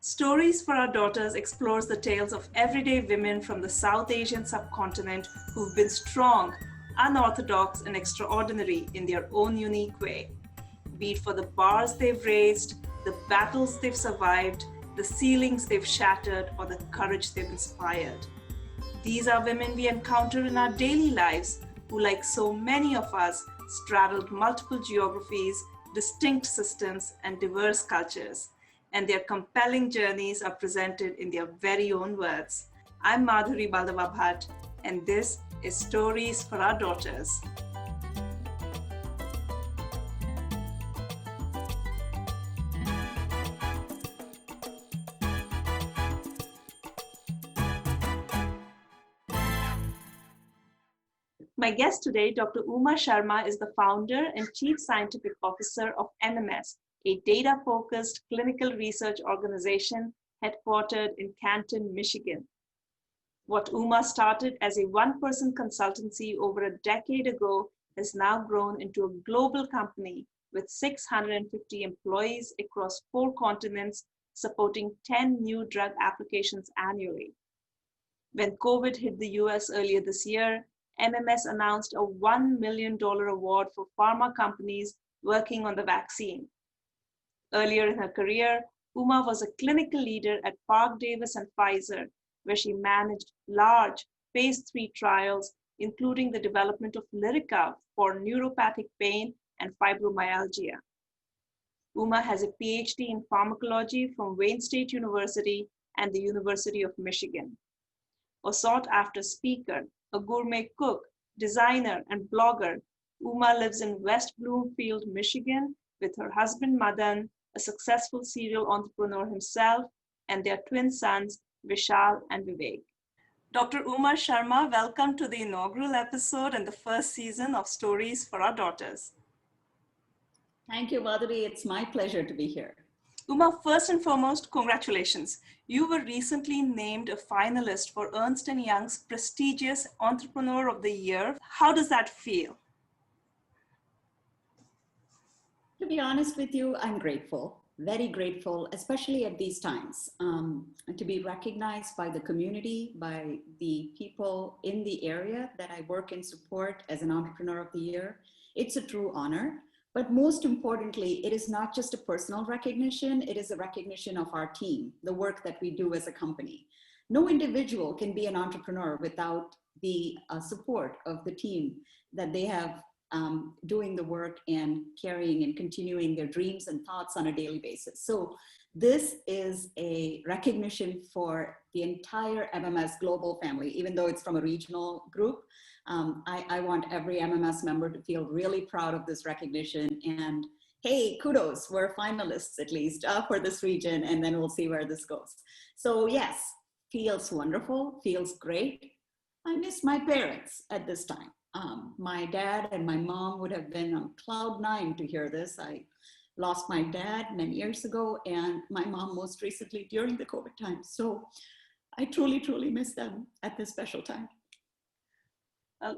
Stories for Our Daughters explores the tales of everyday women from the South Asian subcontinent who've been strong, unorthodox, and extraordinary in their own unique way. Be it for the bars they've raised, the battles they've survived, the ceilings they've shattered, or the courage they've inspired. These are women we encounter in our daily lives who, like so many of us, straddled multiple geographies, distinct systems, and diverse cultures. And their compelling journeys are presented in their very own words. I'm Madhuri Baldwa Bhat, and this is Stories for Our Daughters. My guest today, Dr. Uma Sharma, is the founder and chief scientific officer of MMS, a data-focused clinical research organization headquartered in Canton, Michigan. What Uma started as a one-person consultancy over a decade ago has now grown into a global company with 650 employees across 4 continents, supporting 10 new drug applications annually. When COVID hit the US earlier this year, MMS announced a $1 million award for pharma companies working on the vaccine. Earlier in her career, Uma was a clinical leader at Parke-Davis and Pfizer, where she managed large phase 3 trials, including the development of Lyrica for neuropathic pain and fibromyalgia. Uma has a Ph.D. in Pharmacology from Wayne State University and the University of Michigan. A sought-after speaker, a gourmet cook, designer, and blogger, Uma lives in West Bloomfield, Michigan, with her husband Madan, a successful serial entrepreneur himself, and their twin sons, Vishal and Vivek. Dr. Uma Sharma, welcome to the inaugural episode and the first season of Stories for Our Daughters. Thank you, Madhuri. It's my pleasure to be here. Uma, first and foremost, congratulations. You were recently named a finalist for Ernst & Young's prestigious Entrepreneur of the Year. How does that feel? To be honest with you, I'm grateful, very grateful, especially at these times, to be recognized by the community, by the people in the area that I work and support as an Entrepreneur of the Year. It's a true honor. But most importantly, it is not just a personal recognition, it is a recognition of our team, the work that we do as a company. No individual can be an entrepreneur without the support of the team that they have doing the work and carrying and continuing their dreams and thoughts on a daily basis. So this is a recognition for the entire MMS global family, even though it's from a regional group. I want every MMS member to feel really proud of this recognition, and hey, kudos, we're finalists at least for this region, and then we'll see where this goes. So yes, feels wonderful, feels great. I miss my parents at this time. My dad and my mom would have been on cloud 9 to hear this. I lost my dad many years ago and my mom most recently during the COVID time. So I truly, truly miss them at this special time.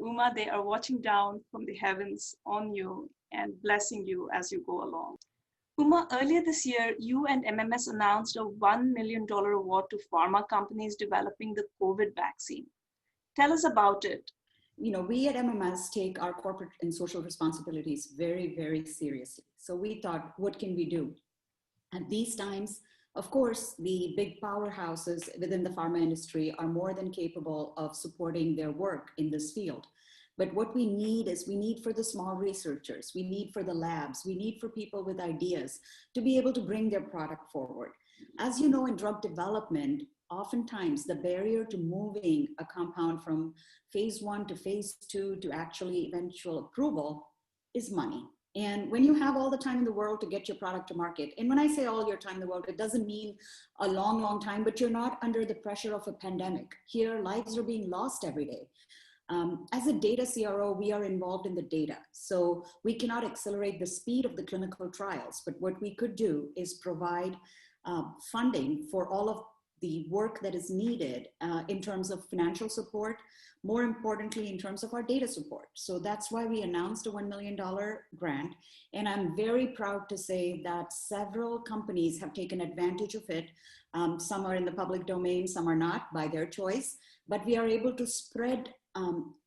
Uma, they are watching down from the heavens on you and blessing you as you go along. Uma, earlier this year, you and MMS announced a $1 million award to pharma companies developing the COVID vaccine. Tell us about it. You know, we at MMS take our corporate and social responsibilities very, very seriously. So we thought, what can we do? At these times, of course, the big powerhouses within the pharma industry are more than capable of supporting their work in this field. But what we need is we need for the small researchers, we need for the labs, we need for people with ideas to be able to bring their product forward. As you know, in drug development, oftentimes the barrier to moving a compound from phase 1 to phase 2 to actually eventual approval is money. And when you have all the time in the world to get your product to market, and when I say all your time in the world, it doesn't mean a long, long time, but you're not under the pressure of a pandemic. Here, lives are being lost every day. As a data CRO, we are involved in the data. So we cannot accelerate the speed of the clinical trials, but what we could do is provide funding for all of the work that is needed in terms of financial support, more importantly, in terms of our data support. So that's why we announced a $1 million grant. And I'm very proud to say that several companies have taken advantage of it. Some are in the public domain, some are not, by their choice, but we are able to spread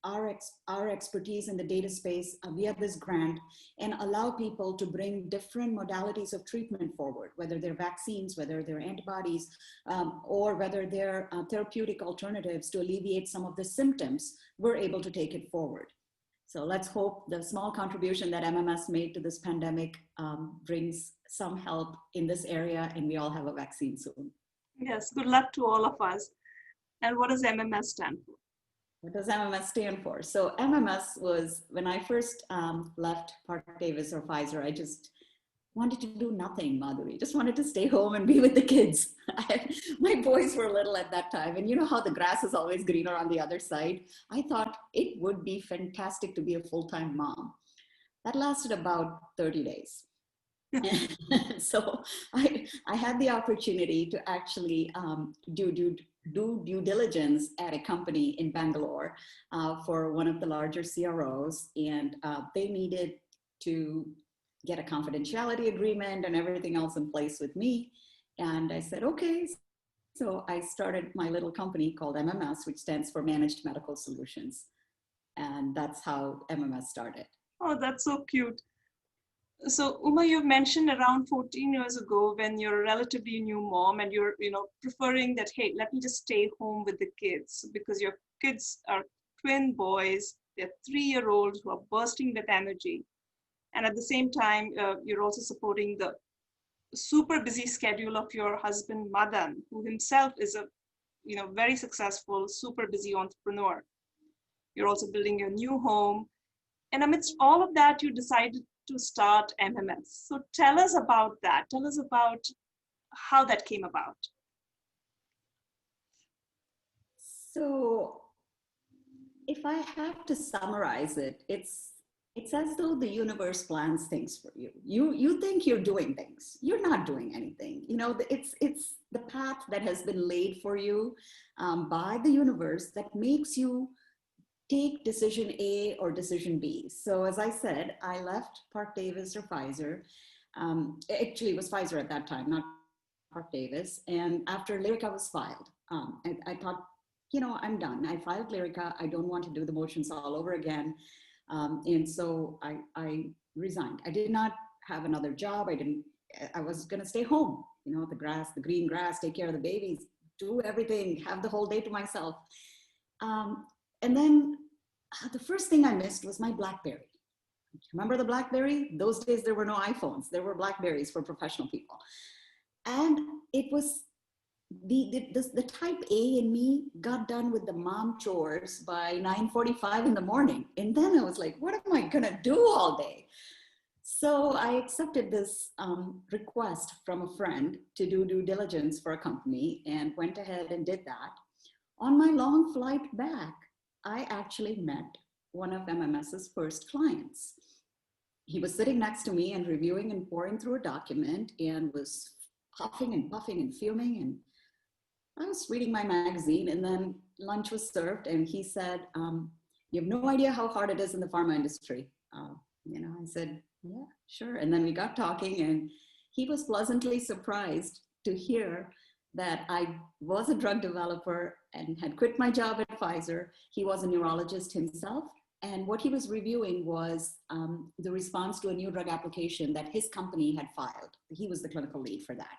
our expertise in the data space via this grant and allow people to bring different modalities of treatment forward, whether they're vaccines, whether they're antibodies, or whether they're therapeutic alternatives to alleviate some of the symptoms. We're able to take it forward. So let's hope the small contribution that MMS made to this pandemic brings some help in this area, and we all have a vaccine soon. Yes, good luck to all of us. And what does MMS stand for? What does MMS stand for? So MMS was, when I first left Parke-Davis or Pfizer, I just wanted to do nothing, Madhuri. Just wanted to stay home and be with the kids. My boys were little at that time. And you know how the grass is always greener on the other side? I thought it would be fantastic to be a full-time mom. That lasted about 30 days. So I had the opportunity to actually do due diligence at a company in Bangalore for one of the larger CROs, and they needed to get a confidentiality agreement and everything else in place with me. And I said, okay. So I started my little company called MMS, which stands for Managed Medical Solutions. And that's how MMS started. Oh, that's so cute. So Uma, you've mentioned around 14 years ago when you're a relatively new mom and you're, preferring that, hey, let me just stay home with the kids, because your kids are twin boys. They're 3-year-olds who are bursting with energy. And at the same time, you're also supporting the super busy schedule of your husband, Madan, who himself is a, very successful, super busy entrepreneur. You're also building your new home. And amidst all of that, you decided to start MMS. So tell us about that. Tell us about how that came about. So if I have to summarize it, it's as though the universe plans things for you. You think you're doing things. You're not doing anything. It's the path that has been laid for you by the universe that makes you take decision A or decision B. So as I said, I left Parke-Davis or Pfizer. Actually, it was Pfizer at that time, not Parke-Davis. And after Lyrica was filed, I thought, I'm done. I filed Lyrica. I don't want to do the motions all over again. And so I resigned. I did not have another job. I was going to stay home, the green grass, take care of the babies, do everything, have the whole day to myself. And then the first thing I missed was my BlackBerry. Remember the BlackBerry? Those days there were no iPhones. There were BlackBerries for professional people. And it was the type A in me got done with the mom chores by 9:45 in the morning. And then I was like, what am I gonna do all day? So I accepted this request from a friend to do due diligence for a company and went ahead and did that. On my long flight back, I actually met one of MMS's first clients. He was sitting next to me and reviewing and pouring through a document and was huffing and puffing and fuming. And I was reading my magazine, and then lunch was served, and he said, you have no idea how hard it is in the pharma industry. I said, yeah, sure. And then we got talking, and he was pleasantly surprised to hear that I was a drug developer and had quit my job at Pfizer. He was a neurologist himself. And what he was reviewing was the response to a new drug application that his company had filed. He was the clinical lead for that.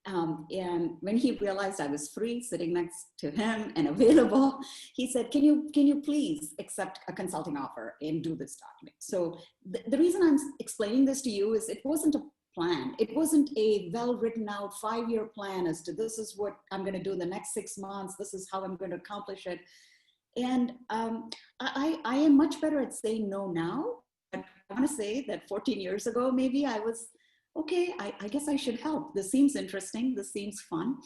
And when he realized I was free, sitting next to him and available, he said, can you please accept a consulting offer and do this document? So the reason I'm explaining this to you is it wasn't a plan. It wasn't a well-written out 5-year plan as to this is what I'm going to do in the next 6 months. This is how I'm going to accomplish it. And I am much better at saying no now. But I want to say that 14 years ago, maybe I was, okay, I guess I should help. This seems interesting. This seems fun.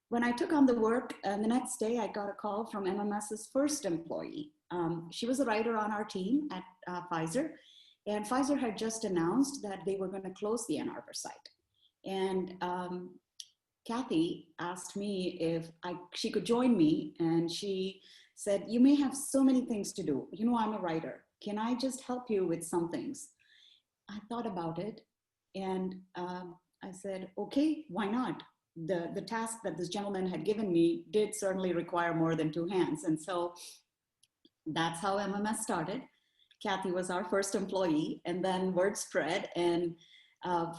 When I took on the work, the next day I got a call from MMS's first employee. She was a writer on our team at Pfizer. And Pfizer had just announced that they were going to close the Ann Arbor site. And Kathy asked me if she could join me, and she said, you may have so many things to do. You know, I'm a writer. Can I just help you with some things? I thought about it, and I said, okay, why not? The task that this gentleman had given me did certainly require more than two hands. And so that's how MMS started. Kathy was our first employee, and then word spread, and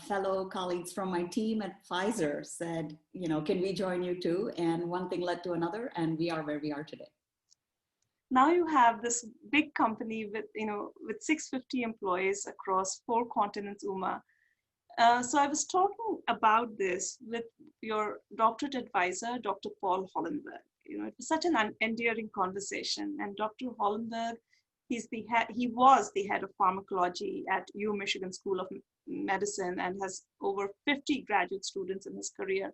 fellow colleagues from my team at Pfizer said, you know, can we join you too? And one thing led to another, and we are where we are today. Now you have this big company with, with 650 employees across 4 continents, Uma. So I was talking about this with your doctorate advisor, Dr. Paul Hollenberg. It was such an endearing conversation. And Dr. Hollenberg, he was the head of pharmacology at Michigan School of Medicine and has over 50 graduate students in his career.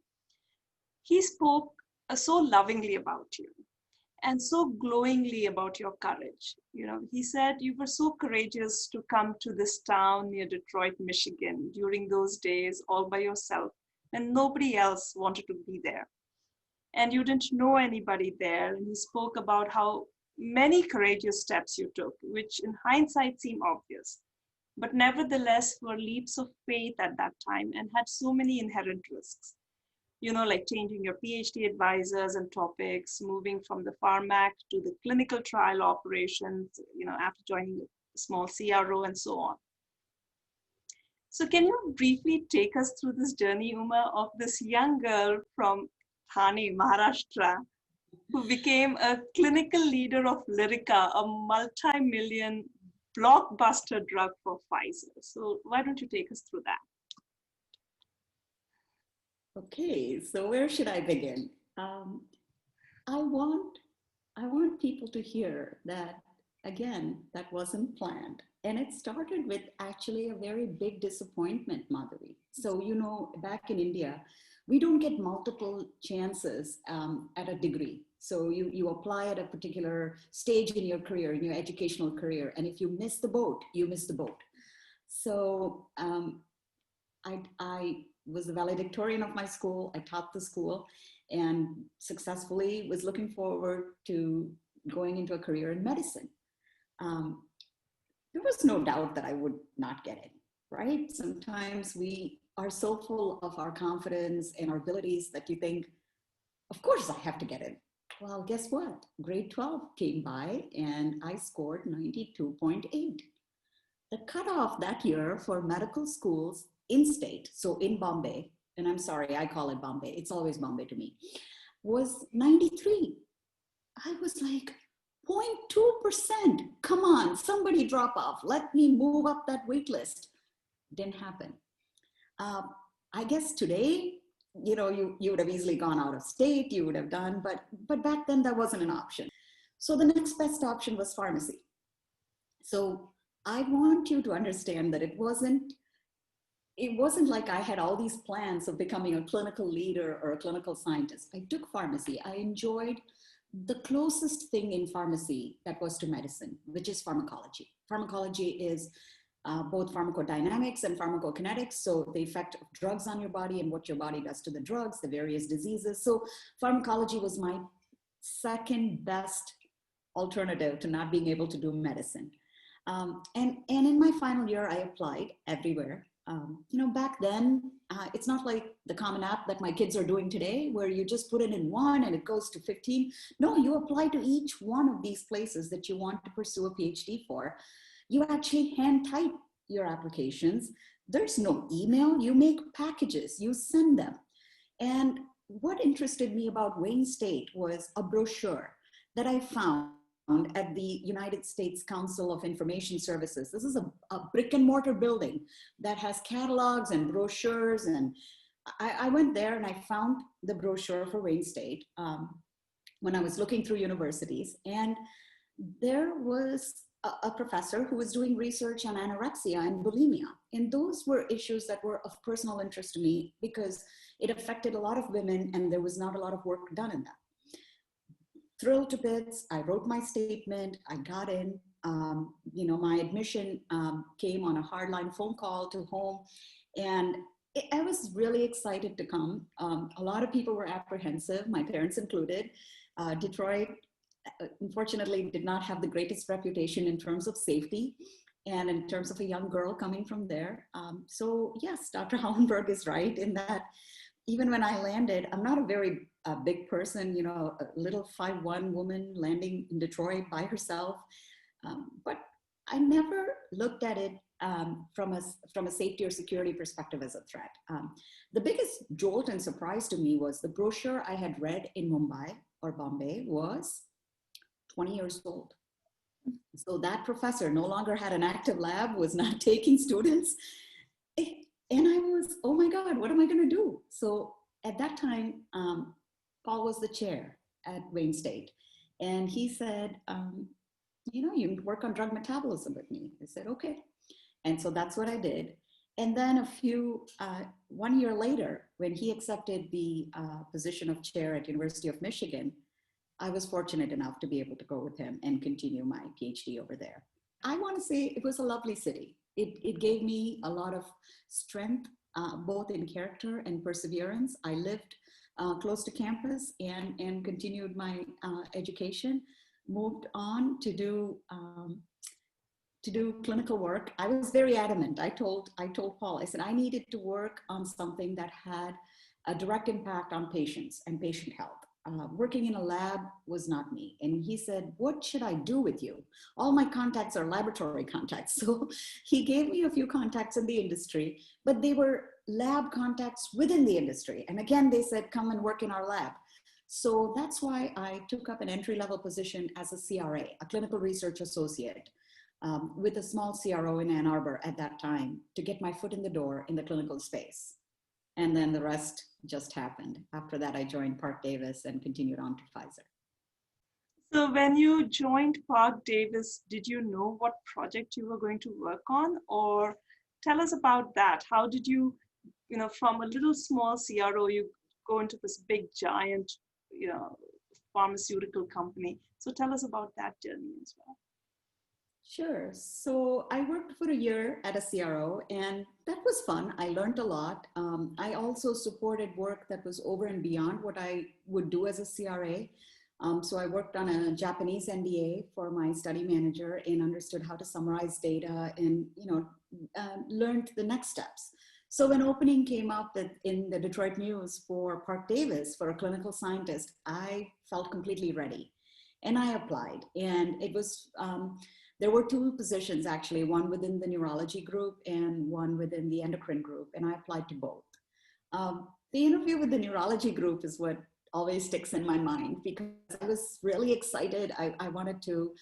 He spoke so lovingly about you and so glowingly about your courage. He said you were so courageous to come to this town near Detroit, Michigan during those days all by yourself, and nobody else wanted to be there. And you didn't know anybody there. And he spoke about how many courageous steps you took, which in hindsight seem obvious, but nevertheless were leaps of faith at that time and had so many inherent risks. Like changing your Ph.D. advisors and topics, moving from the pharmac to the clinical trial operations, after joining a small CRO and so on. So can you briefly take us through this journey, Uma, of this young girl from Thane, Maharashtra, who became a clinical leader of Lyrica, a multi-million blockbuster drug for Pfizer? So why don't you take us through that? Okay, so where should I begin? I want people to hear that, again, that wasn't planned. And it started with actually a very big disappointment, Madhuri. So, back in India, we don't get multiple chances at a degree. So you apply at a particular stage in your career, in your educational career. And if you miss the boat, you miss the boat. So I was the valedictorian of my school. I taught the school and successfully was looking forward to going into a career in medicine. There was no doubt that I would not get it, right? Sometimes we are so full of our confidence and our abilities that you think, of course I have to get it. Well, guess what? Grade 12 came by and I scored 92.8. The cutoff that year for medical schools in state, so in Bombay, and I'm sorry, I call it Bombay, it's always Bombay to me, was 93. I was like, 0.2%, come on, somebody drop off, let me move up that wait list. Didn't happen. I guess today, you would have easily gone out of state, you would have done, but back then that wasn't an option. So the next best option was pharmacy. So I want you to understand that it wasn't like I had all these plans of becoming a clinical leader or a clinical scientist. I took pharmacy. I enjoyed the closest thing in pharmacy that was to medicine, which is pharmacology. Pharmacology is both pharmacodynamics and pharmacokinetics, so the effect of drugs on your body and what your body does to the drugs, the various diseases. So pharmacology was my second best alternative to not being able to do medicine. And in my final year, I applied everywhere. Back then, it's not like the Common App that my kids are doing today, where you just put it in one and it goes to 15. No, you apply to each one of these places that you want to pursue a PhD for. You actually hand type your applications. There's no email. You make packages, you send them. And what interested me about Wayne State was a brochure that I found at the United States Council of Information Services. This is a brick and mortar building that has catalogs and brochures. And I went there and I found the brochure for Wayne State when I was looking through universities. And there was a professor who was doing research on anorexia and bulimia. And those were issues that were of personal interest to me because it affected a lot of women and there was not a lot of work done in that. Thrilled to bits, I wrote my statement, I got in, my admission came on a hardline phone call to home. And I was really excited to come. A lot of people were apprehensive, my parents included. Detroit, unfortunately, did not have the greatest reputation in terms of safety and in terms of a young girl coming from there. So yes, Dr. Hollenberg is right in that even when I landed, I'm not a very big person, you know, a little 5'1" woman landing in Detroit by herself. But I never looked at it from a safety or security perspective as a threat. The biggest jolt and surprise to me was the brochure I had read in Mumbai or Bombay was 20 years old. So that professor no longer had an active lab, was not taking students. And I was, oh my God, what am I going to do? So at that time, Paul was the chair at Wayne State. And he said, you know, you can work on drug metabolism with me. I said, okay. And so that's what I did. And then 1 year later, when he accepted the position of chair at University of Michigan, I was fortunate enough to be able to go with him and continue my PhD over there. I want to say it was a lovely city. It gave me a lot of strength, both in character and perseverance. I lived close to campus and continued my education, moved on to do clinical work. I was very adamant. I told Paul, I said, I needed to work on something that had a direct impact on patients and patient health. Working in a lab was not me. And he said, what should I do with you? All my contacts are laboratory contacts. So he gave me a few contacts in the industry, but they were lab contacts within the industry. And again, they said, come and work in our lab. So that's why I took up an entry-level position as a CRA, a clinical research associate, with a small CRO in Ann Arbor at that time to get my foot in the door in the clinical space. And then the rest just happened. After that, I joined Parke-Davis and continued on to Pfizer. So when you joined Parke-Davis, did you know what project you were going to work on? Or tell us about that. How did you, you know, from a little small CRO, you go into this big giant, you know, pharmaceutical company. So tell us about that journey as well. Sure. So I worked for a year at a CRO, and that was fun. I learned a lot. I also supported work that was over and beyond what I would do as a CRA. So I worked on a Japanese NDA for my study manager and understood how to summarize data and, you know, learned the next steps. So when opening came up in the Detroit News for Parke-Davis for a clinical scientist, I felt completely ready. And I applied. And it was, there were two positions actually, one within the neurology group and one within the endocrine group. And I applied to both. The interview with the neurology group is what always sticks in my mind because I was really excited. I wanted to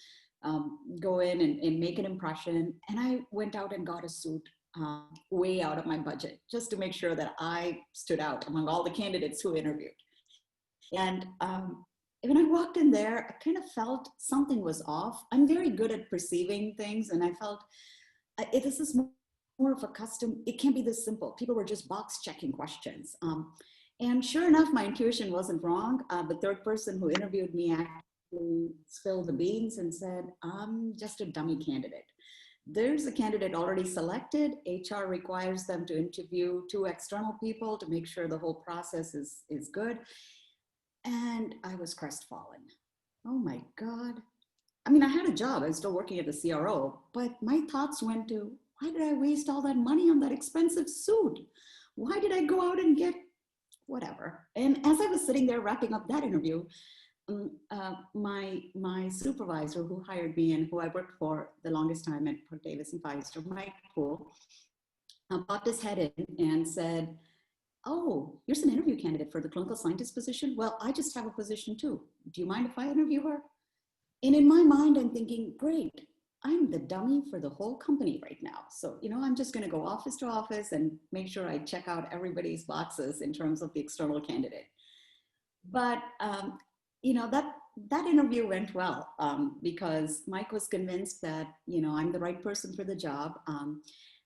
go in and make an impression. And I went out and got a suit way out of my budget just to make sure that I stood out among all the candidates who interviewed. And when I walked in there, I kind of felt something was off. I'm very good at perceiving things, and I felt this is more of a custom. It can't be this simple. People were just box checking questions. And sure enough, my intuition wasn't wrong. The third person who interviewed me actually spilled the beans and said, I'm just a dummy candidate. There's a candidate already selected. HR requires them to interview 2 external people to make sure the whole process is good. And I was crestfallen. Oh my God. I mean, I had a job. I was still working at the CRO, but my thoughts went to, why did I waste all that money on that expensive suit? Why did I go out and get whatever? And as I was sitting there wrapping up that interview, my supervisor who hired me and who I worked for the longest time at Parke-Davis and Pfizer, Mike Poole, popped his head in and said, oh, here's an interview candidate for the clinical scientist position. Well, I just have a position too. Do you mind if I interview her? And in my mind, I'm thinking, great, I'm the dummy for the whole company right now. So, you know, I'm just going to go office to office and make sure I check out everybody's boxes in terms of the external candidate. But, you know, that interview went well because Mike was convinced that, you know, I'm the right person for the job.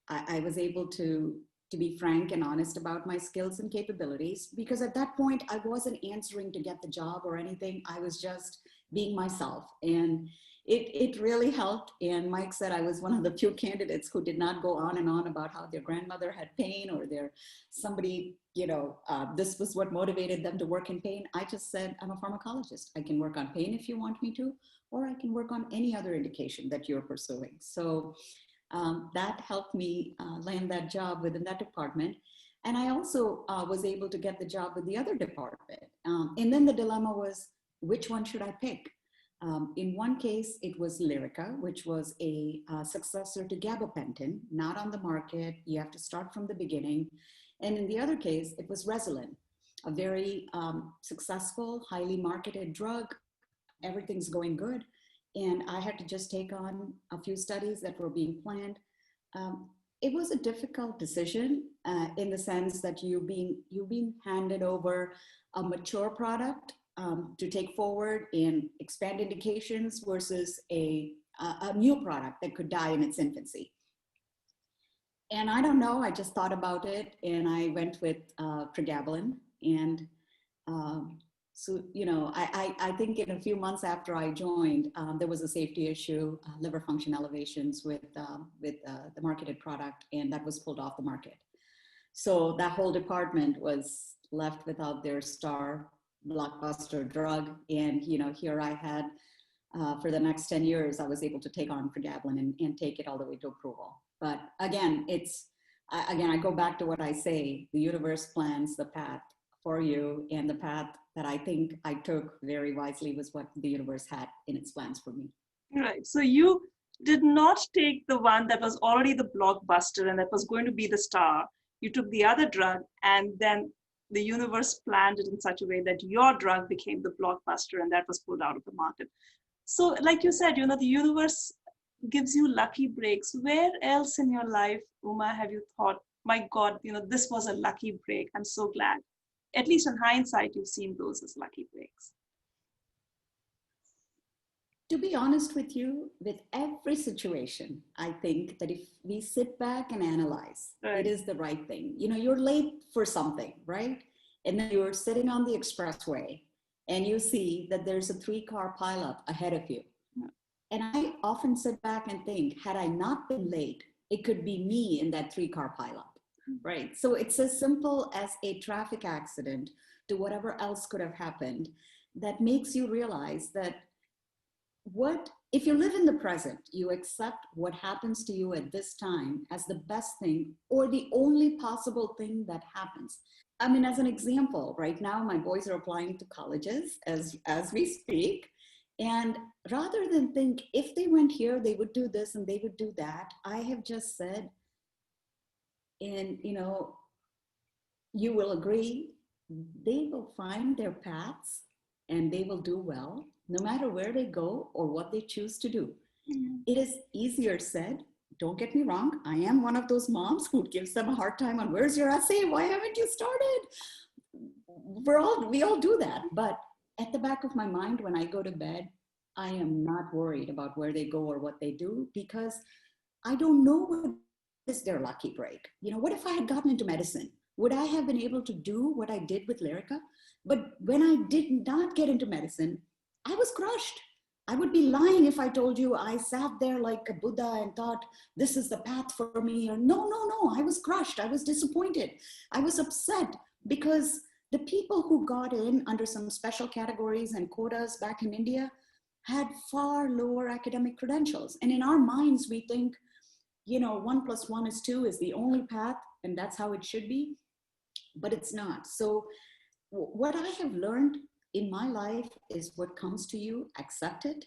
I was able to be frank and honest about my skills and capabilities, because at that point I wasn't answering to get the job or anything. I was just being myself. And it really helped. And Mike said I was one of the few candidates who did not go on and on about how their grandmother had pain or somebody, this was what motivated them to work in pain. I just said, I'm a pharmacologist. I can work on pain if you want me to, or I can work on any other indication that you're pursuing. So that helped me land that job within that department. And I also was able to get the job with the other department. And then the dilemma was, which one should I pick? In one case, it was Lyrica, which was a successor to gabapentin, not on the market. You have to start from the beginning. And in the other case, it was Resilin, a very successful, highly marketed drug. Everything's going good. And I had to just take on a few studies that were being planned. It was a difficult decision in the sense that you've been handed over a mature product to take forward and expand indications versus a new product that could die in its infancy. And I don't know, I just thought about it and I went with pregabalin. And so, I think in a few months after I joined, there was a safety issue, liver function elevations with the marketed product, and that was pulled off the market. So that whole department was left without their star blockbuster drug. And, here I had, for the next 10 years, I was able to take on pregabalin and take it all the way to approval. But again, I go back to what I say, the universe plans the path for you, and the path that I think I took very wisely was what the universe had in its plans for me. Right. So you did not take the one that was already the blockbuster and that was going to be the star. You took the other drug, and then the universe planned it in such a way that your drug became the blockbuster and that was pulled out of the market. So like you said, the universe gives you lucky breaks. Where else in your life, Uma, have you thought, my God, this was a lucky break? I'm so glad. At least in hindsight, you've seen those as lucky breaks. To be honest with you, with every situation, I think that if we sit back and analyze, right, it is the right thing. You're late for something, right? And then you're sitting on the expressway and you see that there's a 3-car pileup ahead of you. Yeah. And I often sit back and think, had I not been late, it could be me in that 3-car pileup, right? So it's as simple as a traffic accident to whatever else could have happened that makes you realize that if you live in the present, you accept what happens to you at this time as the best thing or the only possible thing that happens. I mean, as an example, right now, my boys are applying to colleges as we speak. And rather than think, if they went here, they would do this and they would do that, I have just said, and you will agree, they will find their paths and they will do well, no matter where they go or what they choose to do. Mm-hmm. It is easier said. Don't get me wrong. I am one of those moms who gives them a hard time on, where's your essay? Why haven't you started? We all do that. But at the back of my mind, when I go to bed, I am not worried about where they go or what they do, because I don't know what is their lucky break. What if I had gotten into medicine? Would I have been able to do what I did with Lyrica? But when I did not get into medicine, I was crushed. I would be lying if I told you I sat there like a Buddha and thought, this is the path for me. Or no, I was crushed. I was disappointed. I was upset because the people who got in under some special categories and quotas back in India had far lower academic credentials. And in our minds, we think, 1 + 1 is 2 is the only path, and that's how it should be. But it's not. So what I have learned in my life is what comes to you, accept it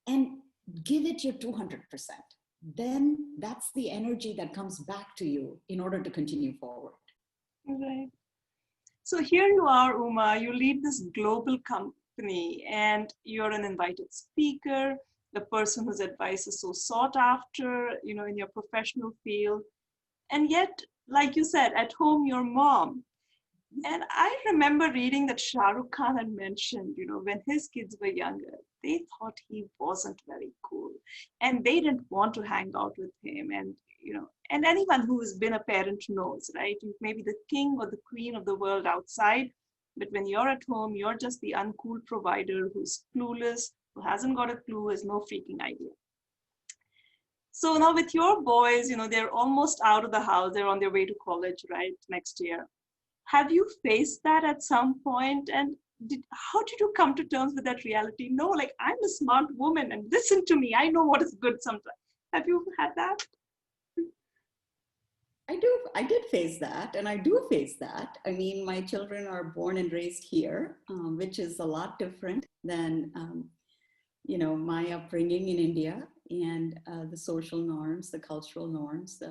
and give it your 200%. Then that's the energy that comes back to you in order to continue forward. Right. So here you are, Uma, you lead this global company and you're an invited speaker, the person whose advice is so sought after, in your professional field. And yet, like you said, at home, you're mom. And I remember reading that Shah Rukh Khan had mentioned, when his kids were younger, they thought he wasn't very cool and they didn't want to hang out with him. And, and anyone who has been a parent knows, right? You may be the king or the queen of the world outside, but when you're at home, you're just the uncool provider who's clueless, Who hasn't got a clue has no freaking idea. So now with your boys, they're almost out of the house. They're on their way to college, right, next year. Have you faced that at some point? And how did you come to terms with that reality? No, like, I'm a smart woman and listen to me. I know what is good sometimes. Have you had that? I did face that, and I do face that. I mean, my children are born and raised here, which is a lot different than, my upbringing in India, and the social norms, the cultural norms.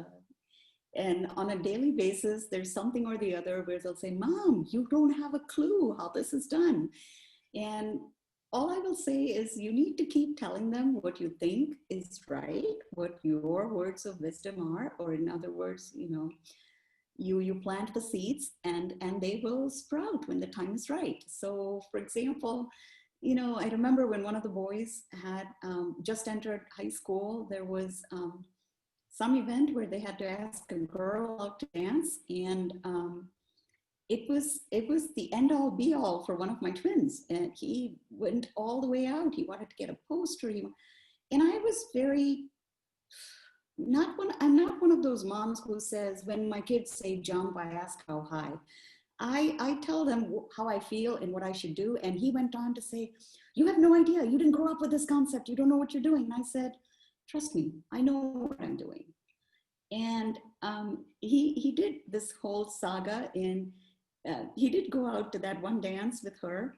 And on a daily basis, there's something or the other where they'll say, Mom, you don't have a clue how this is done. And all I will say is you need to keep telling them what you think is right, what your words of wisdom are, or in other words, you plant the seeds and they will sprout when the time is right. So for example, I remember when one of the boys had just entered high school, there was some event where they had to ask a girl out to dance, and it was the end all be all for one of my twins, and he went all the way out. He wanted to get a poster, and I was I'm not one of those moms who says, when my kids say jump, I ask how high. I tell them how I feel and what I should do. And he went on to say, you have no idea. You didn't grow up with this concept. You don't know what you're doing. And I said, trust me, I know what I'm doing. And he did this whole saga, and he did go out to that one dance with her.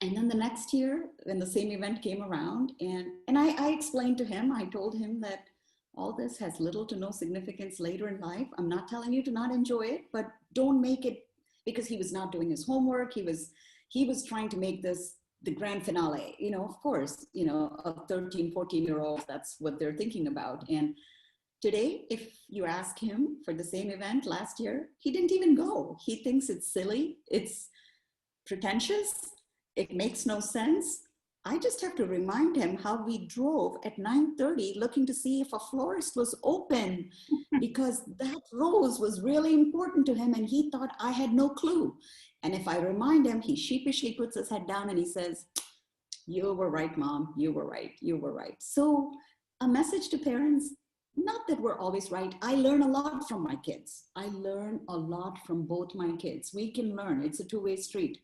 And then the next year, when the same event came around, and I explained to him, I told him that all this has little to no significance later in life. I'm not telling you to not enjoy it, but don't make it, because he was not doing his homework. He was trying to make this the grand finale. Of course, a 13, 14-year-old, that's what they're thinking about. And today, if you ask him for the same event last year, he didn't even go. He thinks it's silly, it's pretentious, it makes no sense. I just have to remind him how we drove at 9:30 looking to see if a florist was open, because that rose was really important to him and he thought I had no clue. And if I remind him, he sheepishly puts his head down and he says, you were right, Mom, you were right, you were right. So a message to parents, not that we're always right. I learn a lot from my kids. I learn a lot from both my kids. We can learn, it's a two-way street.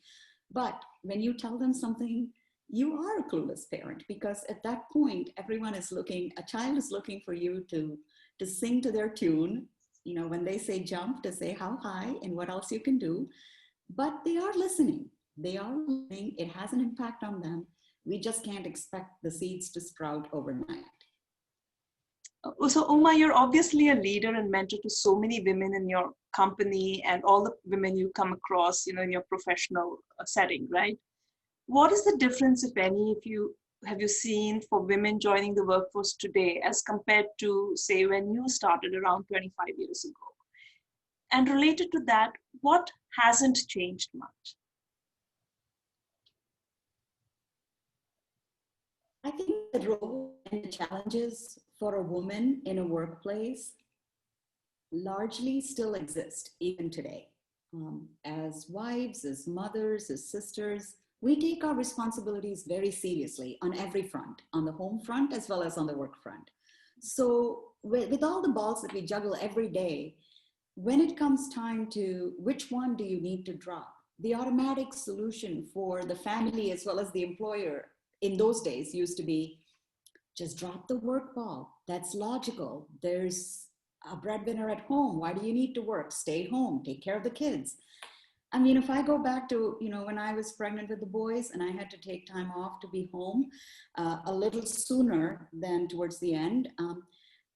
But when you tell them something, you are a clueless parent, because at that point, everyone is looking, a child is looking for you to sing to their tune. When they say jump, to say how high and what else you can do. But they are listening. They are listening. It has an impact on them. We just can't expect the seeds to sprout overnight. So Uma, you're obviously a leader and mentor to so many women in your company and all the women you come across, in your professional setting, right? What is the difference, if any, have you seen for women joining the workforce today as compared to, say, when you started around 25 years ago? And related to that, what hasn't changed much? I think the role and the challenges for a woman in a workplace largely still exist even today. As wives, as mothers, as sisters, we take our responsibilities very seriously on every front, on the home front as well as on the work front. So with all the balls that we juggle every day, when it comes time to which one do you need to drop, the automatic solution for the family as well as the employer in those days used to be, just drop the work ball. That's logical. There's a breadwinner at home. Why do you need to work? Stay home, take care of the kids. I mean, if I go back to, when I was pregnant with the boys and I had to take time off to be home a little sooner than towards the end,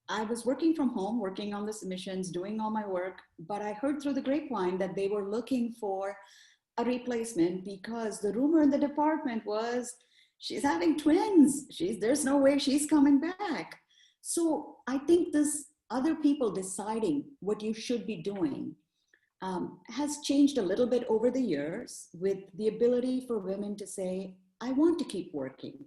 I was working from home, working on the submissions, doing all my work, but I heard through the grapevine that they were looking for a replacement because the rumor in the department was, she's having twins. There's no way she's coming back. So I think this other people deciding what you should be doing has changed a little bit over the years, with the ability for women to say, I want to keep working.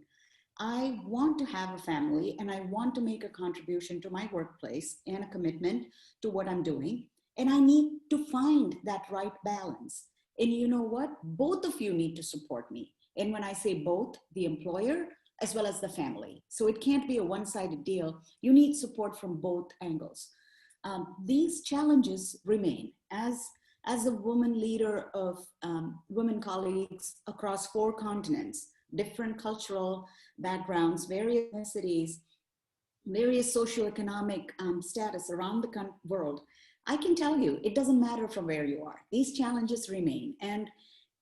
I want to have a family and I want to make a contribution to my workplace and a commitment to what I'm doing. And I need to find that right balance. And you know what? Both of you need to support me. And when I say both, the employer, as well as the family. So it can't be a one-sided deal. You need support from both angles. These challenges remain. As a woman leader of women colleagues across 4 continents, different cultural backgrounds, various ethnicities, various socioeconomic status around the world, I can tell you, it doesn't matter from where you are. These challenges remain. And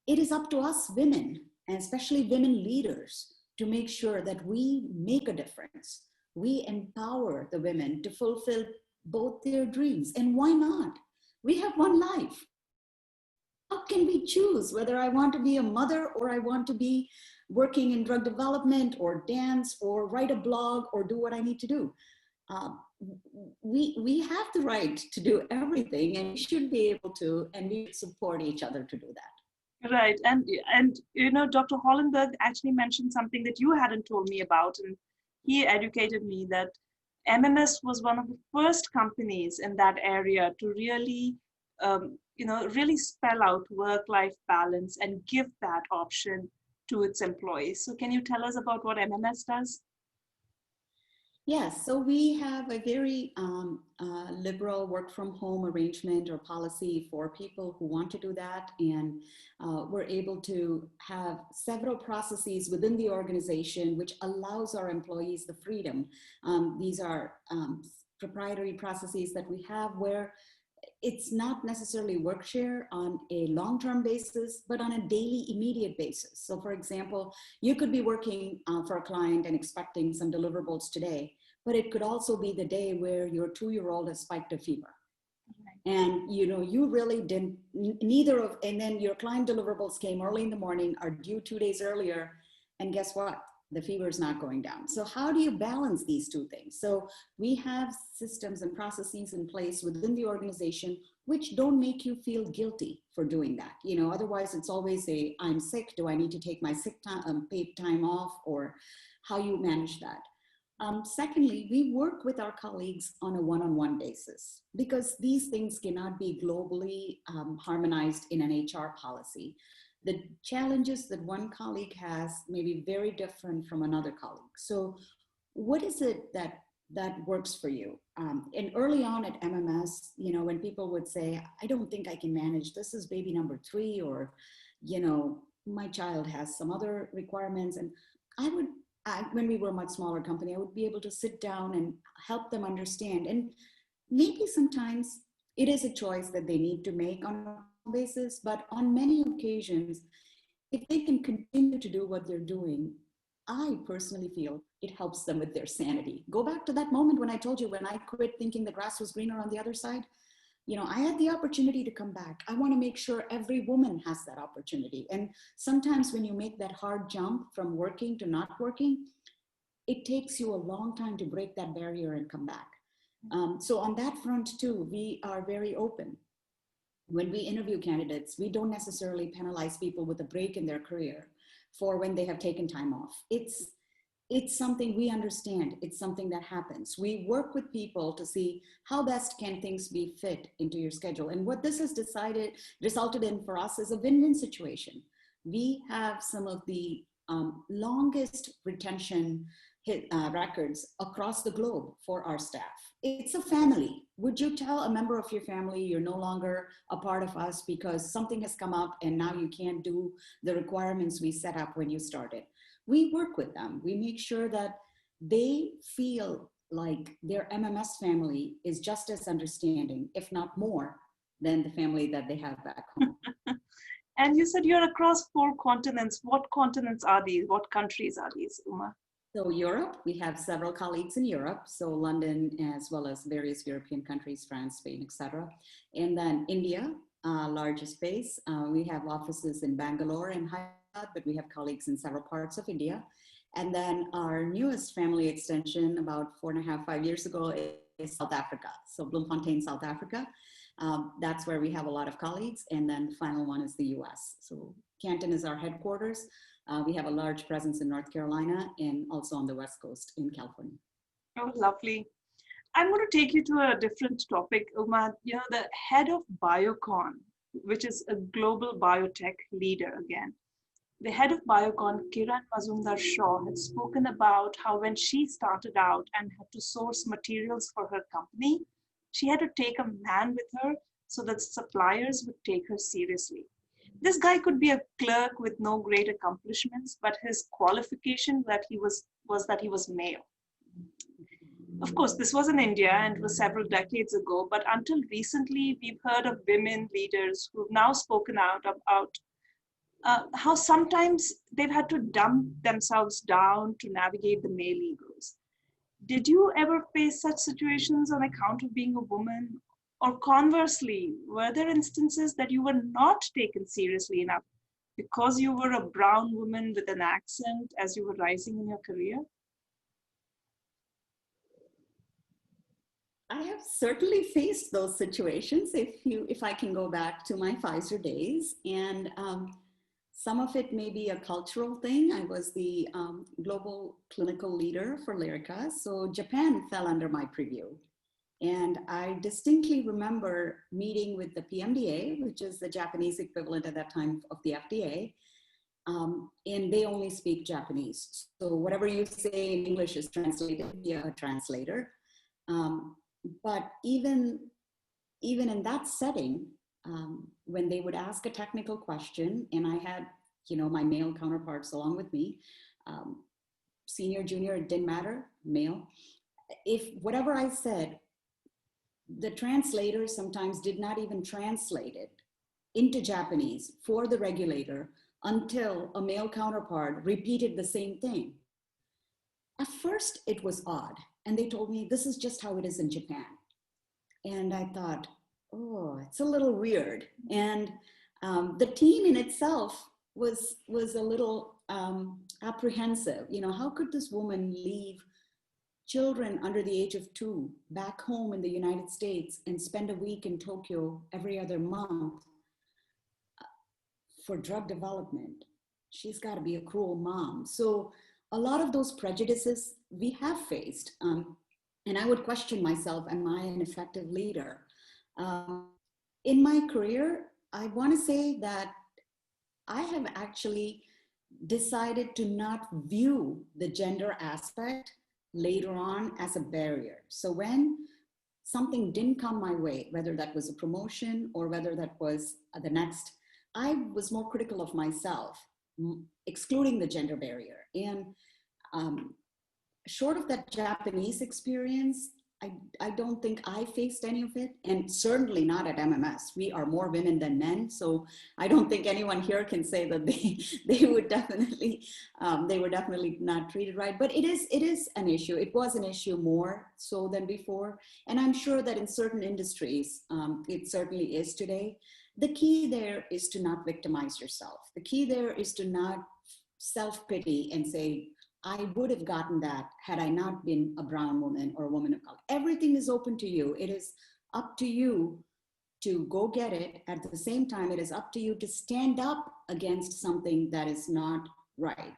it is up to us women, and especially women leaders, to make sure that we make a difference. We empower the women to fulfill both their dreams. And why not? We have one life. How can we choose whether I want to be a mother or I want to be working in drug development or dance or write a blog or do what I need to do? We have the right to do everything, and we should be able to, and we should support each other to do that. Right. And you know, Dr. Hollenberg actually mentioned something that you hadn't told me about, and he educated me that MMS was one of the first companies in that area to really, you know, really spell out work-life balance and give that option to its employees. So can you tell us about what MMS does? Yes, so we have a very liberal work from home arrangement or policy for people who want to do that. And we're able to have several processes within the organization which allows our employees the freedom. These are proprietary processes that we have where it's not necessarily work share on a long-term basis, but on a daily immediate basis. So for example, you could be working for a client and expecting some deliverables today, but it could also be the day where your 2-year-old has spiked a fever. And you know, you really didn't, neither of, and then your client deliverables came early in the morning, are due 2 days earlier, and guess what? The fever is not going down. So how do you balance these two things? So we have systems and processes in place within the organization which don't make you feel guilty for doing that. You know, otherwise it's always a, I'm sick, do I need to take my sick time, paid time off, or how you manage that. Secondly, we work with our colleagues on a one-on-one basis because these things cannot be globally harmonized in an HR policy. The challenges that one colleague has may be very different from another colleague. So what is it that works for you? And early on at MMS, you know, when people would say, I don't think I can manage, this is baby number 3, or, you know, my child has some other requirements. And when we were a much smaller company, I would be able to sit down and help them understand. And maybe sometimes it is a choice that they need to make on a basis, but on many occasions, if they can continue to do what they're doing, I personally feel it helps them with their sanity. Go back to that moment when I told you, when I quit thinking the grass was greener on the other side. You know, I had the opportunity to come back. I want to make sure every woman has that opportunity. And sometimes when you make that hard jump from working to not working, it takes you a long time to break that barrier and come back. So on that front too, we are very open. When we interview candidates, we don't necessarily penalize people with a break in their career for when they have taken time off. It's something we understand. It's something that happens. We work with people to see how best can things be fit into your schedule. And what this has resulted in for us is a win-win situation. We have some of the longest retention records across the globe for our staff. It's a family. Would you tell a member of your family you're no longer a part of us because something has come up and now you can't do the requirements we set up when you started? We work with them. We make sure that they feel like their MMS family is just as understanding, if not more, than the family that they have back home. And you said you're across 4 continents. What continents are these? What countries are these, Uma? So Europe, we have several colleagues in Europe. So London, as well as various European countries, France, Spain, etc. And then India, largest base. We have offices in Bangalore and Hyderabad, but we have colleagues in several parts of India. And then our newest family extension about 4.5, 5 years ago is South Africa. So Bloemfontein, South Africa. That's where we have a lot of colleagues. And then the final one is the US. So Canton is our headquarters. We have a large presence in North Carolina and also on the West Coast in California. Oh, lovely. I'm going to take you to a different topic, Uma. You know, the head of Biocon, which is a global biotech leader again. The head of Biocon, Kiran Mazumdar-Shaw, had spoken about how when she started out and had to source materials for her company, she had to take a man with her so that suppliers would take her seriously. This guy could be a clerk with no great accomplishments, but his qualification was that he was male. Of course, this was in India and was several decades ago, but until recently, we've heard of women leaders who've now spoken out about how sometimes they've had to dumb themselves down to navigate the male egos. Did you ever face such situations on account of being a woman? Or conversely, were there instances that you were not taken seriously enough because you were a brown woman with an accent as you were rising in your career? I have certainly faced those situations if I can go back to my Pfizer days. And some of it may be a cultural thing. I was the global clinical leader for Lyrica. So Japan fell under my purview. And I distinctly remember meeting with the PMDA, which is the Japanese equivalent at that time of the FDA. And they only speak Japanese. So whatever you say in English is translated via a translator. But even in that setting, when they would ask a technical question, and I had, my male counterparts along with me, senior, junior, it didn't matter, male. If whatever I said, the translator sometimes did not even translate it into Japanese for the regulator until a male counterpart repeated the same thing. At first, it was odd. And they told me, this is just how it is in Japan. And I thought, oh, it's a little weird. And the team in itself was a little apprehensive. How could this woman leave children under the age of 2 back home in the United States and spend a week in Tokyo every other month for drug development? She's got to be a cruel mom. So a lot of those prejudices we have faced. And I would question myself, am I an effective leader? In my career, I want to say that I have actually decided to not view the gender aspect later on as a barrier. So when something didn't come my way, whether that was a promotion or whether that was the next, I was more critical of myself, excluding the gender barrier. And short of that Japanese experience, I don't think I faced any of it, and certainly not at MMS. We are more women than men, so I don't think anyone here can say that they were definitely not treated right. But it is an issue. It was an issue more so than before, and I'm sure that in certain industries, it certainly is today. The key there is to not victimize yourself. The key there is to not self-pity and say, I would have gotten that had I not been a brown woman or a woman of color. Everything is open to you. It is up to you to go get it. At the same time, it is up to you to stand up against something that is not right.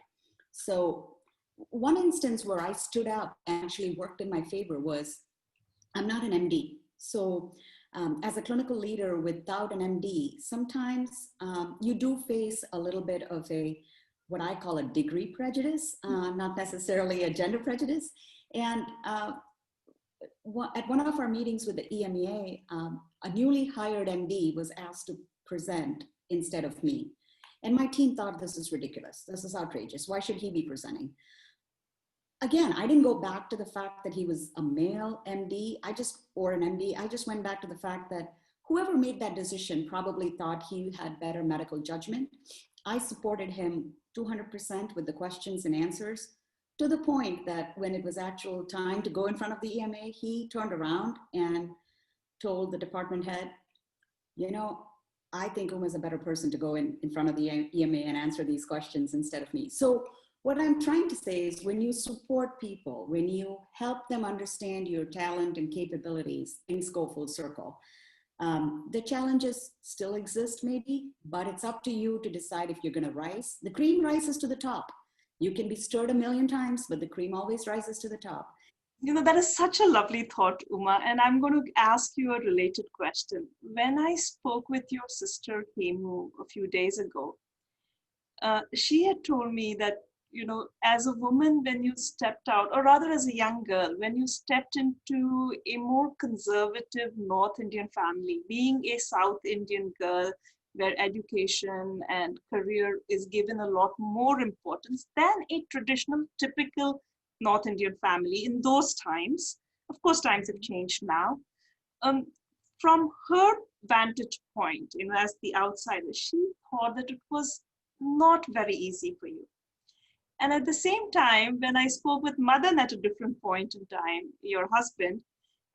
So one instance where I stood up and actually worked in my favor was, I'm not an MD. So as a clinical leader without an MD, sometimes you do face a little bit of what I call a degree prejudice, not necessarily a gender prejudice. And at one of our meetings with the EMEA, a newly hired MD was asked to present instead of me. And my team thought, this is ridiculous. This is outrageous. Why should he be presenting? Again, I didn't go back to the fact that he was a male MD, or an MD. I just went back to the fact that whoever made that decision probably thought he had better medical judgment. I supported him 200% with the questions and answers, to the point that when it was actual time to go in front of the EMA, he turned around and told the department head, I think Uma's a better person to go in front of the EMA and answer these questions instead of me. So what I'm trying to say is, when you support people, when you help them understand your talent and capabilities, things go full circle. The challenges still exist maybe, but it's up to you to decide if you're going to rise. The cream rises to the top. You can be stirred a million times, but the cream always rises to the top. That is such a lovely thought, Uma, and I'm going to ask you a related question. When I spoke with your sister, Hemu, a few days ago, she had told me that, as a woman, when you stepped out, or rather as a young girl, when you stepped into a more conservative North Indian family, being a South Indian girl, where education and career is given a lot more importance than a traditional, typical North Indian family in those times. Of course, times have changed now. Um, from her vantage point, as the outsider, she thought that it was not very easy for you. And at the same time, when I spoke with Madan at a different point in time, your husband,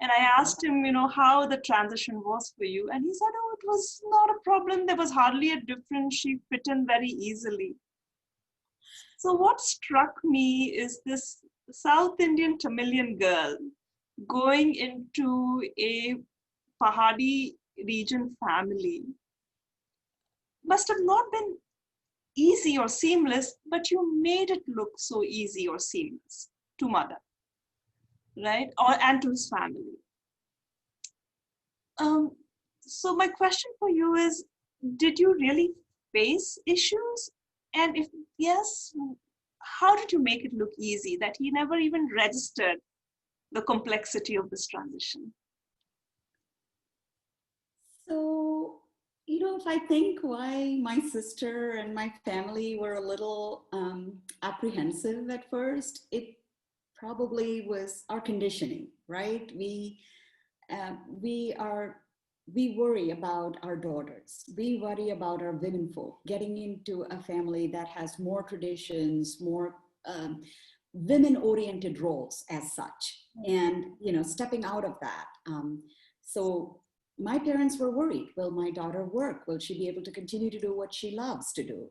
and I asked him, how the transition was for you. And he said, oh, it was not a problem. There was hardly a difference. She fit in very easily. So what struck me is this South Indian Tamilian girl going into a Pahadi region family must have not been easy or seamless, but you made it look so easy or seamless to Mother, right? And to his family. So my question for you is, did you really face issues? And if yes, how did you make it look easy that he never even registered the complexity of this transition? So, if I think why my sister and my family were a little apprehensive at first, it probably was our conditioning, right? We worry about our daughters. We worry about our women folk getting into a family that has more traditions, more women-oriented roles as such, and stepping out of that. So my parents were worried. Will my daughter work? Will she be able to continue to do what she loves to do?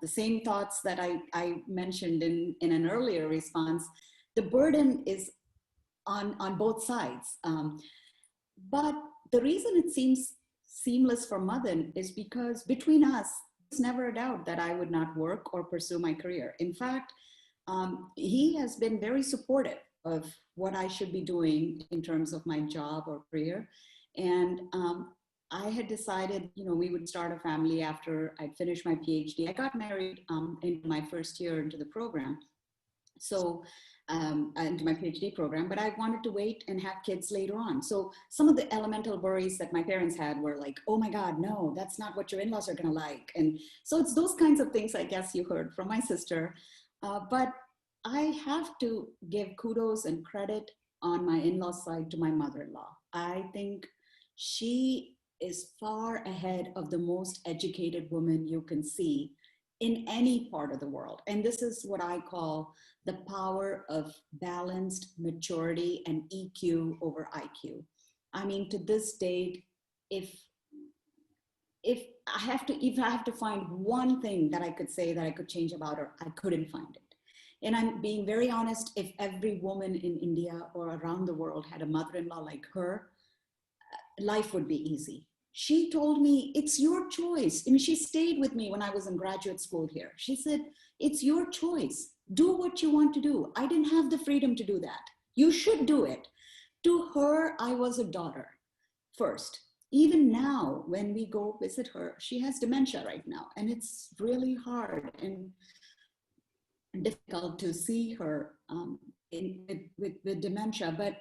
The same thoughts that I mentioned in an earlier response. The burden is on both sides. But the reason it seems seamless for Madan is because between us, there's never a doubt that I would not work or pursue my career. In fact, he has been very supportive of what I should be doing in terms of my job or career. And I had decided, we would start a family after I'd finished my PhD. I got married in my first year into the program. So into my PhD program, but I wanted to wait and have kids later on. So some of the elemental worries that my parents had were like, oh my God, no, that's not what your in-laws are gonna like. And so it's those kinds of things I guess you heard from my sister. But I have to give kudos and credit on my in-law side to my mother-in-law. I think she is far ahead of the most educated woman you can see in any part of the world. And this is what I call the power of balanced maturity and EQ over IQ. I mean, to this date, if I have to find one thing that I could say that I could change about her, I couldn't find it. And I'm being very honest, if every woman in India or around the world had a mother-in-law like her, life would be easy. She told me, it's your choice. I mean, she stayed with me when I was in graduate school here. She said, it's your choice. Do what you want to do. I didn't have the freedom to do that. You should do it. To her, I was a daughter first. Even now, when we go visit her, she has dementia right now. And it's really hard and difficult to see her with dementia. But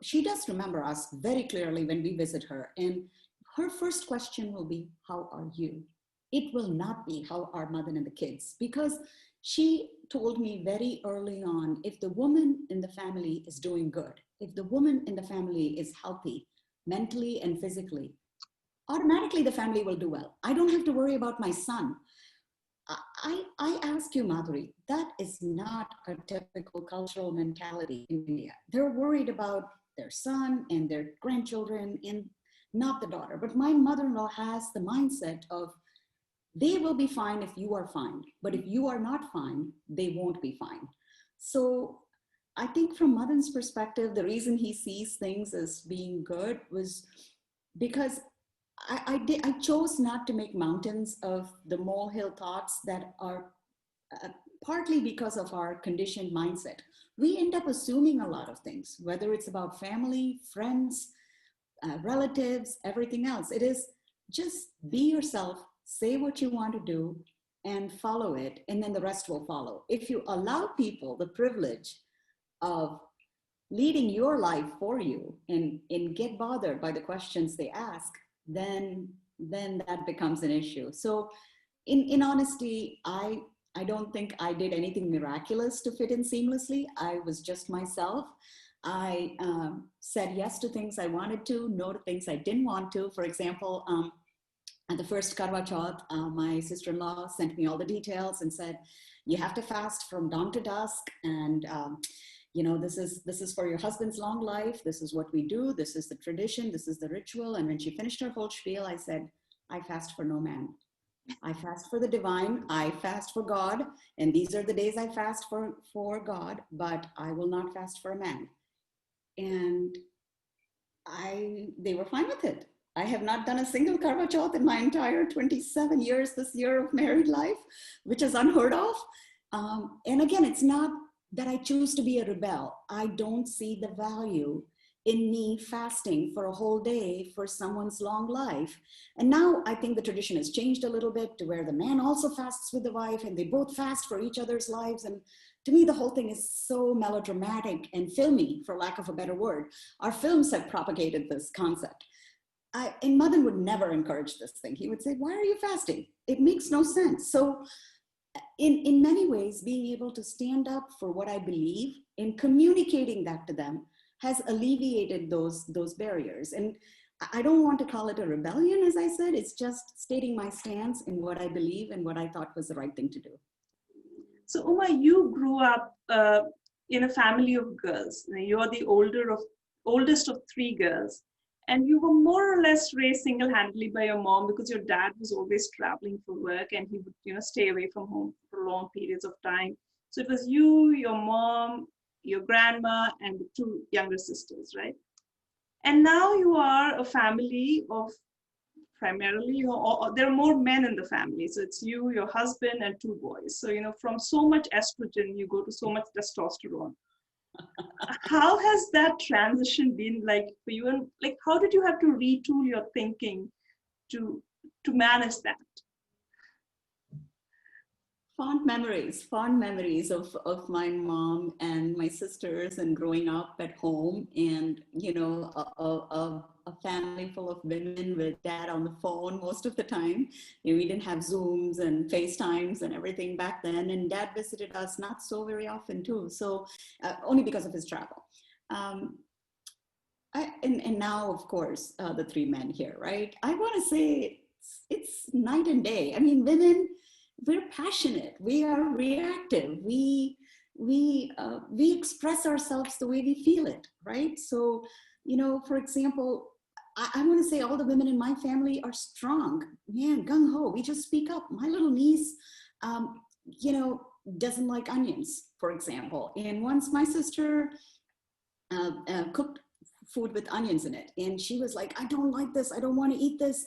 she does remember us very clearly when we visit her. And her first question will be, how are you? It will not be, how are Madan and the kids? Because she told me very early on, if the woman in the family is doing good, if the woman in the family is healthy, mentally and physically, automatically the family will do well. I don't have to worry about my son. I ask you, Madhuri, that is not a typical cultural mentality in India. They're worried about their son and their grandchildren and not the daughter. But my mother-in-law has the mindset of, they will be fine if you are fine, but if you are not fine, they won't be fine. So I think from Madan's perspective, the reason he sees things as being good was because I chose not to make mountains of the molehill thoughts that are partly because of our conditioned mindset. We end up assuming a lot of things, whether it's about family, friends, relatives, everything else. It is just be yourself, say what you want to do, and follow it, and then the rest will follow. If you allow people the privilege of leading your life for you and get bothered by the questions they ask, then that becomes an issue. So in honesty, I don't think I did anything miraculous to fit in seamlessly. I was just myself. I said yes to things I wanted to, no to things I didn't want to. For example, at the first Karwa Chauth, my sister-in-law sent me all the details and said, you have to fast from dawn to dusk, and you know, this is for your husband's long life. This is what we do. This is the tradition. This is the ritual. And when she finished her whole spiel, I said, I fast for no man. I fast for the divine. I fast for God. And these are the days I fast for God, but I will not fast for a man. And they were fine with it. I have not done a single Karwa Chauth in my entire 27 years this year of married life, which is unheard of. And again, it's not that I choose to be a rebel. I don't see the value in me fasting for a whole day for someone's long life. And now I think the tradition has changed a little bit to where the man also fasts with the wife and they both fast for each other's lives. And to me, the whole thing is so melodramatic and filmy, for lack of a better word. Our films have propagated this concept. And Madan would never encourage this thing. He would say, why are you fasting? It makes no sense. So in many ways, being able to stand up for what I believe and communicating that to them has alleviated those barriers. And I don't want to call it a rebellion, as I said. It's just stating my stance in what I believe and what I thought was the right thing to do. So Uma, you grew up in a family of girls. You're the oldest of three girls. And you were more or less raised single-handedly by your mom because your dad was always traveling for work and he would, stay away from home for long periods of time. So it was you, your mom, your grandma, and the two younger sisters, right? And now you are a family of primarily, there are more men in the family. So it's you, your husband, and two boys. So, from so much estrogen, you go to so much testosterone. How has that transition been like for you? And like, how did you have to retool your thinking to manage that? Fond memories of my mom and my sisters and growing up at home, and a family full of women with dad on the phone most of the time. We didn't have Zooms and FaceTimes and everything back then, and dad visited us not so very often too, so only because of his travel. And now, of course, the three men here, right? I want to say it's night and day. I mean, women, we're passionate, we are reactive, we express ourselves the way we feel it, right? So, for example, I want to say all the women in my family are strong, man, gung-ho, we just speak up. My little niece, doesn't like onions, for example. And once my sister cooked food with onions in it, and she was like, I don't like this, I don't want to eat this.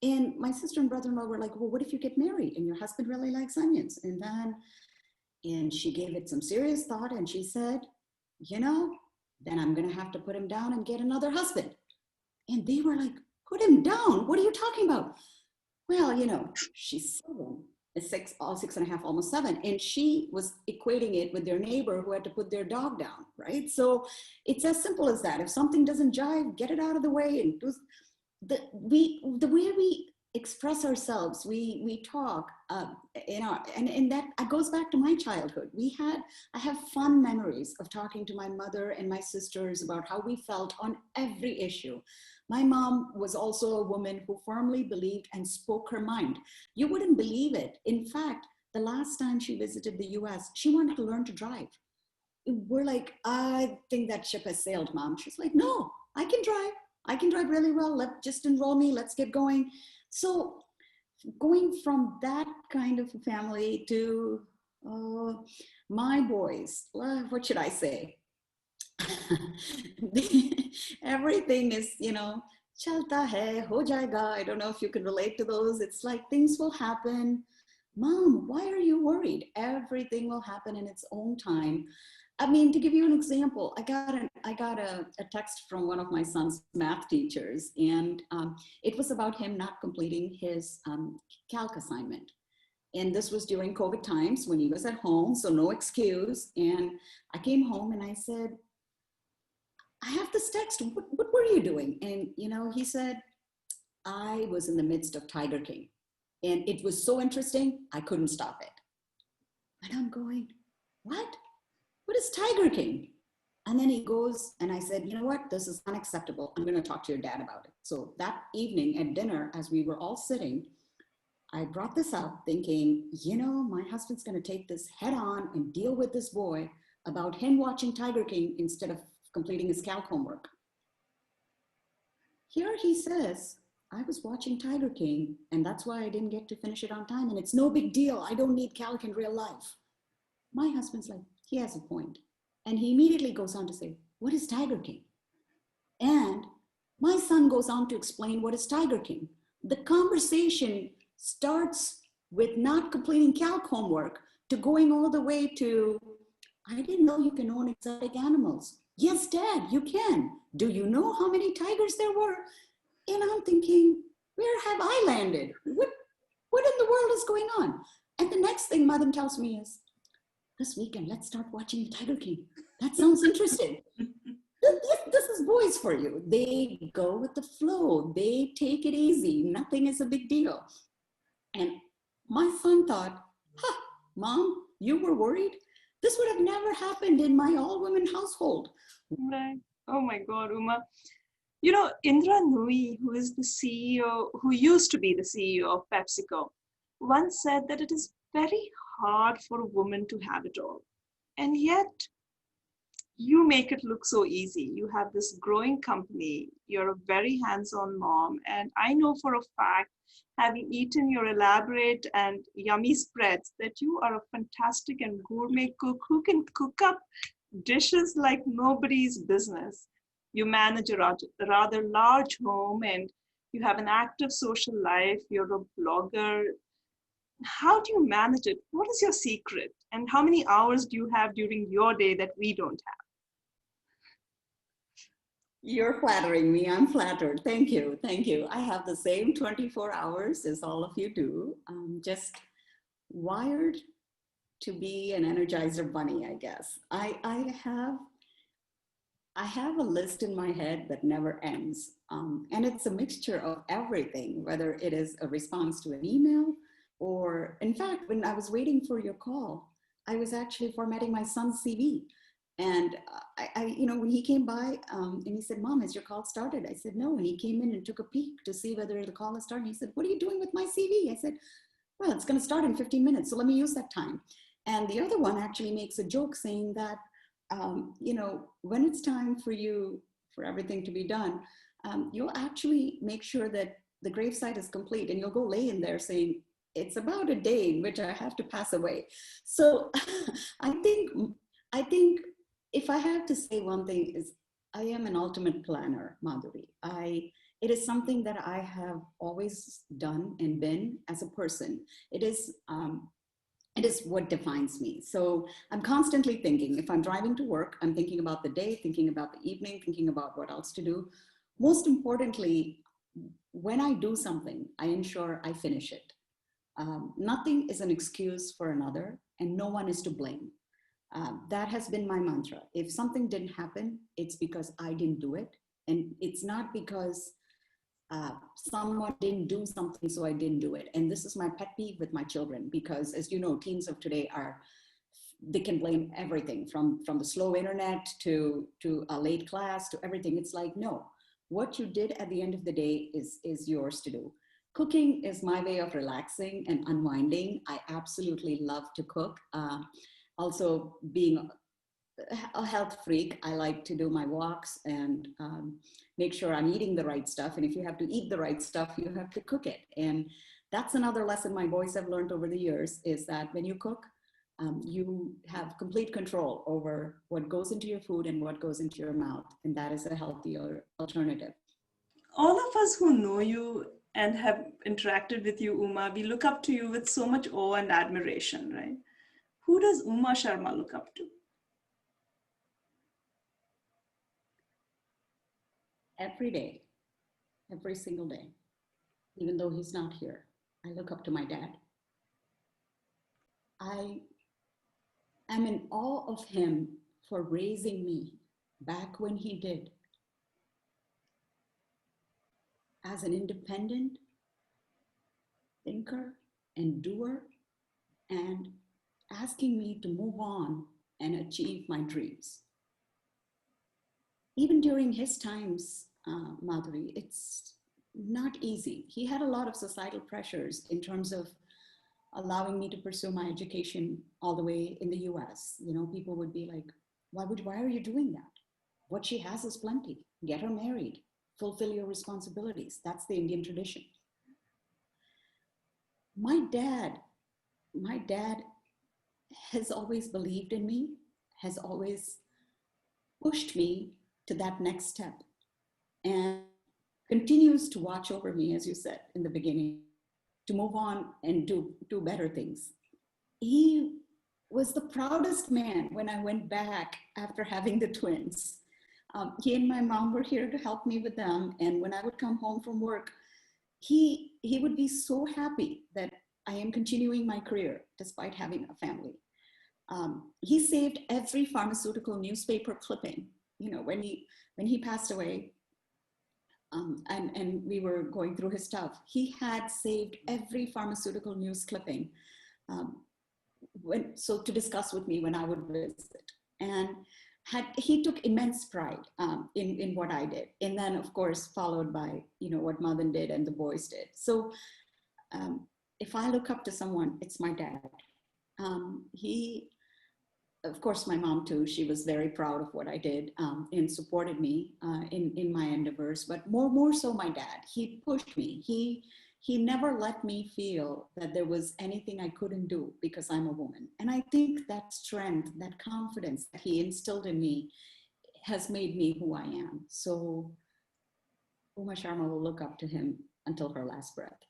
And my sister and brother-in-law were like, well, what if you get married and your husband really likes onions? And she gave it some serious thought, and she said, then I'm going to have to put him down and get another husband. And they were like, put him down? What are you talking about? Well, she's 7, 6, 6.5, almost 7. And she was equating it with their neighbor who had to put their dog down, right? So it's as simple as that. If something doesn't jive, get it out of the way. And the way we express ourselves, we talk, and that goes back to my childhood. I have fun memories of talking to my mother and my sisters about how we felt on every issue. My mom was also a woman who firmly believed and spoke her mind. You wouldn't believe it. In fact, the last time she visited the US, she wanted to learn to drive. We're like, I think that ship has sailed, Mom. She's like, no, I can drive really well. Just enroll me. Let's get going. So going from that kind of a family to my boys, what should I say? Everything is, chalta hai, ho jayega. I don't know if you can relate to those. It's like things will happen. Mom, why are you worried? Everything will happen in its own time. I mean, to give you an example, I got a text from one of my son's math teachers, and it was about him not completing his calc assignment. And this was during COVID times when he was at home, so no excuse. And I came home and I said, I have this text. What were you doing? And, he said, I was in the midst of Tiger King. And it was so interesting, I couldn't stop it. And I'm going, what? What is Tiger King? And then he goes, and I said, you know what? This is unacceptable. I'm going to talk to your dad about it. So that evening at dinner, as we were all sitting, I brought this up thinking, my husband's going to take this head on and deal with this boy about him watching Tiger King instead of completing his calc homework. Here he says, I was watching Tiger King and that's why I didn't get to finish it on time. And it's no big deal. I don't need calc in real life. My husband's like, he has a point. And he immediately goes on to say, what is Tiger King? And my son goes on to explain what is Tiger King. The conversation starts with not completing calc homework to going all the way to, I didn't know you can own exotic animals. Yes, Dad, you can. Do you know how many tigers there were? And I'm thinking, where have I landed? What in the world is going on? And the next thing Madam tells me is, this weekend, let's start watching Tiger King. That sounds interesting. This is boys for you. They go with the flow. They take it easy. Nothing is a big deal. And my son thought, Mom, you were worried? This would have never happened in my all-women household. Right. Oh my God, Uma. Indra Nooyi, who is the CEO, who used to be the CEO of PepsiCo, once said that it is very hard for a woman to have it all. And yet, you make it look so easy. You have this growing company, you're a very hands-on mom, and I know for a fact, having eaten your elaborate and yummy spreads, that you are a fantastic and gourmet cook who can cook up dishes like nobody's business. You manage a rather large home and you have an active social life, you're a blogger. How do you manage it? What is your secret? And how many hours do you have during your day that we don't have? You're flattering me. I'm flattered. Thank you. Thank you. I have the same 24 hours as all of you do. I'm just wired to be an energizer bunny, I guess. I have a list in my head that never ends. And it's a mixture of everything, whether it is a response to an email or, in fact, when I was waiting for your call, I was actually formatting my son's CV. And when he came by and he said, Mom, has your call started? I said, no. And he came in and took a peek to see whether the call has started. He said, what are you doing with my CV? I said, well, it's going to start in 15 minutes. So let me use that time. And the other one actually makes a joke saying that, when it's time for everything to be done, you'll actually make sure that the gravesite is complete and you'll go lay in there saying, it's about a day in which I have to pass away. So I think if I have to say one thing is I am an ultimate planner, Madhuri. It is something that I have always done and been as a person. It is what defines me. So I'm constantly thinking. If I'm driving to work, I'm thinking about the day, thinking about the evening, thinking about what else to do. Most importantly, when I do something, I ensure I finish it. Nothing is an excuse for another, and no one is to blame. That has been my mantra. If something didn't happen, it's because I didn't do it. And it's not because someone didn't do something, so I didn't do it. And this is my pet peeve with my children, because as you know, teens of today they can blame everything from the slow internet to a late class to everything. It's like, no, what you did at the end of the day is yours to do. Cooking is my way of relaxing and unwinding. I absolutely love to cook. Also, being a health freak, I like to do my walks and make sure I'm eating the right stuff. And if you have to eat the right stuff, you have to cook it. And that's another lesson my boys have learned over the years, is that when you cook, you have complete control over what goes into your food and what goes into your mouth. And that is a healthier alternative. All of us who know you and have interacted with you, Uma, we look up to you with so much awe and admiration, right? Who does Uma Sharma look up to? Every day, every single day, even though he's not here, I look up to my dad. I am in awe of him for raising me back when he did as an independent thinker and doer, and asking me to move on and achieve my dreams. Even during his times, Madhuri, it's not easy. He had a lot of societal pressures in terms of allowing me to pursue my education all the way in the US. You know, people would be like, why are you doing that? What she has is plenty. Get her married, fulfill your responsibilities. That's the Indian tradition. My dad has always believed in me, has always pushed me to that next step, and continues to watch over me, as you said in the beginning, to move on and do better things. He was the proudest man when I went back after having the twins. He and my mom were here to help me with them. And when I would come home from work, he would be so happy that I am continuing my career despite having a family. He saved every pharmaceutical newspaper clipping. You know, when he passed away, and we were going through his stuff, he had saved every pharmaceutical news clipping so to discuss with me when I would visit. And he took immense pride in what I did. And then, of course, followed by, you know, what Madan did and the boys did. So if I look up to someone, it's my dad. Of course, my mom too, she was very proud of what I did and supported me in my endeavors, but more so my dad. He pushed me. He never let me feel that there was anything I couldn't do because I'm a woman. And I think that strength, that confidence that he instilled in me has made me who I am. So Uma Sharma will look up to him until her last breath.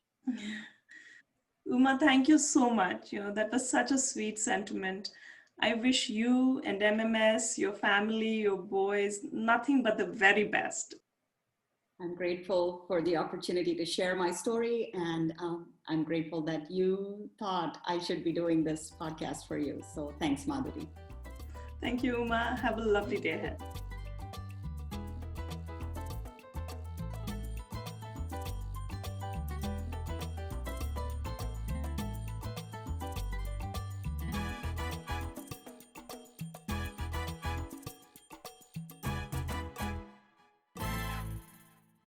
Uma, thank you so much. You know, that was such a sweet sentiment. I wish you and MMS, your family, your boys, nothing but the very best. I'm grateful for the opportunity to share my story, and I'm grateful that you thought I should be doing this podcast for you. So thanks, Madhuri. Thank you, Uma. Have a lovely day ahead.